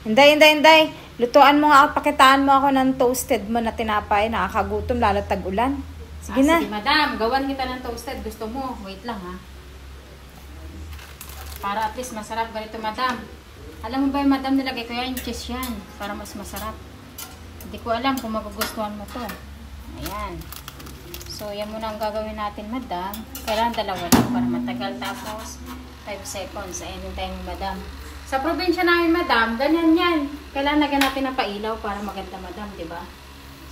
Hinday. Lutuan mo nga at pakitaan mo ako ng toasted mo na tinapay. Nakakagutom lalo tag-ulan. Sige na. Sige, madam. Gawan kita ng toasted. Gusto mo? Wait lang, ha? Para at least masarap. Ganito, madam. Alam mo ba yung madam, nilagay ko yan, cheese yan. Para mas masarap. Hindi ko alam kung magugustuhan mo to. Ayan. So, yan muna ang gagawin natin, madam. Kailangan dalawa lang para matagal. Tapos, 5 seconds. Ayan yung time, madam. Sa probinsya namin, madam, ganyan yan. Kailangan lagyan natin ng pailaw para maganda, madam, di ba?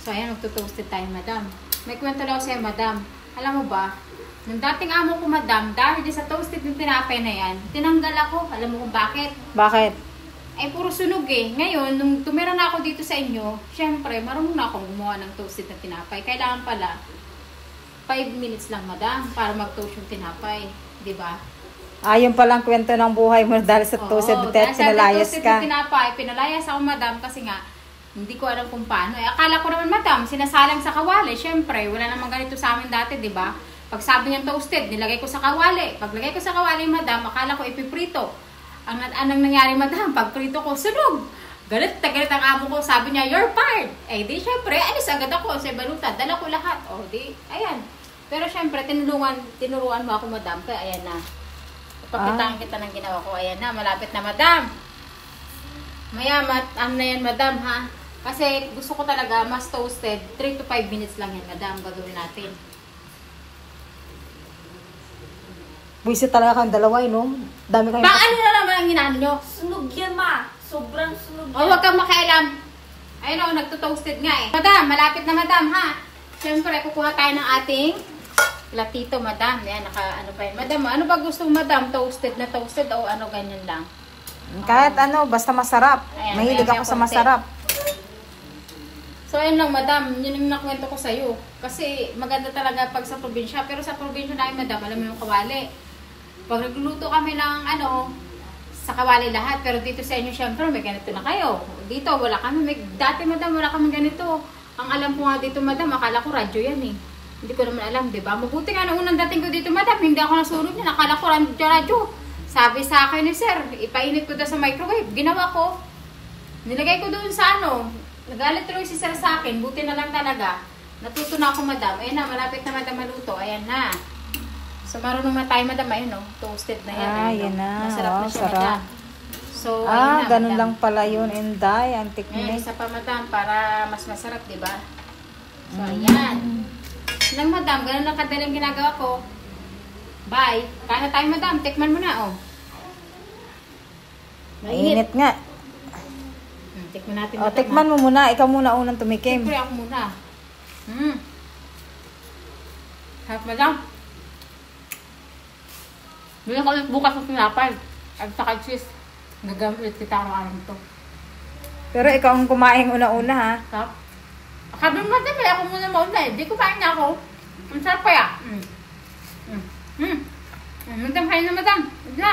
So, ayan, magtutoasted tayo, madam. May kwento lang ako sa'yo, madam. Alam mo ba, nung dating amo ko, madam, dahil sa toasted yung tinapay na yan, tinanggal ako. Alam mo kung bakit? Bakit? Ay, puro sunog eh. Ngayon, nung tumira na ako dito sa inyo, syempre, marunong na akong gumawa ng toasted na tinapay. Kailangan pala, 5 minutes lang, madam, para mag-toast yung tinapay. Di ba? Yung palang kwento ng buhay mo dahil sa toasted na pinalayas ka. Pinalayas ako, madam, kasi nga, hindi ko alam kung paano. Akala ko naman, madam, sinasalang sa kawali. Syempre, wala namang ganito sa amin dati, di ba? Pag sabi niyang toasted, nilagay ko sa kawali. Pag lagay ko sa kawali, madam, akala ko ipiprito. Anong nangyari, madam? Pag prito ko, sunog. Galit ang amo ko. Sabi niya, you're fired. Eh, di, syempre, alis agad ako sa balutan. Dala ko lahat. O, di, ayan. Pero syempre, tinuruan mo ako, madam. Kaya, ayan na. Pakitaan kita ng ginawa ko. Ayan na, malapit na, madam. Maya, na yan, madam, ha? Kasi gusto ko talaga mas toasted. 3 to 5 minutes lang yan, madam. Gagawin natin. Buisit talaga kang dalawa, no? Dami kayong... Ano na naman ang ginaan nyo? Sunog yan, ma. Sobrang sunog yan. O, huwag kang makialam. Ayun o, nagtutoasted nga eh. Madam, malapit na, madam, ha? Siyempre, kukuha tayo ng ating platito, madam. Yan, ano pa yun. Madam, ano ba gusto mo, madam? Toasted na toasted o ano, ganyan lang? Kahit ano, basta masarap. Ayan, Mahilig ako sa masarap. So, ayun lang, madam. Yun yung nakwento ko sa'yo. Kasi maganda talaga pag sa probinsya. Pero sa probinsya namin, madam, alam mo yung kawali. Pag nagluluto kami ng ano, sa kawali lahat. Pero dito sa inyo, syempre, may ganito na kayo. Dito, wala kami. Dati, madam, wala kami ganito. Ang alam ko nga dito, madam, akala ko radyo yan eh. Hindi ko naman alam, di ba? Mabuti nga nung unang dating ko dito, madam, hindi ako nasunod niya. Nakala ko radyo. Sabi sa akin ni sir, ipainit ko daw sa microwave. Ginawa ko. Nilagay ko doon sa ano. Nagalit tuloy si sir sa akin. Buti na lang talaga. Natuto na ako, madam. Ayan na, malapit na, madam, maluto. Ayan na. So, marunong na tayo, madam. Ayun, no? Toasted na yan. Yan na. Masarap na siya, sarap. madam. So, ayun na, ganun madam. lang pala yun, Inday. Antik Ayan, na. isa pa, madam, para mas masarap, di ba? So, ayan. Lang, madam, ganun lang kadaling ginagawa ko. Bye. Kain na tayo, madam. Tikman mo na, oh. Mainit nga. Tikman natin, O, madam. tikman mo muna. Ikaw muna unang tumikim. Siyempre, ako muna. Harap, madam. Bilang ko ulit bukas sa tinapay. At saka cheese. Gagamit kita araw-araw ito. Pero ikaw ang kumain una-una, ha? Sarap. Sabi mo, madam, ako muna mauna eh. Di kumain na ako. Ang sarap kaya. Madam, kain na, madam. Huwag na.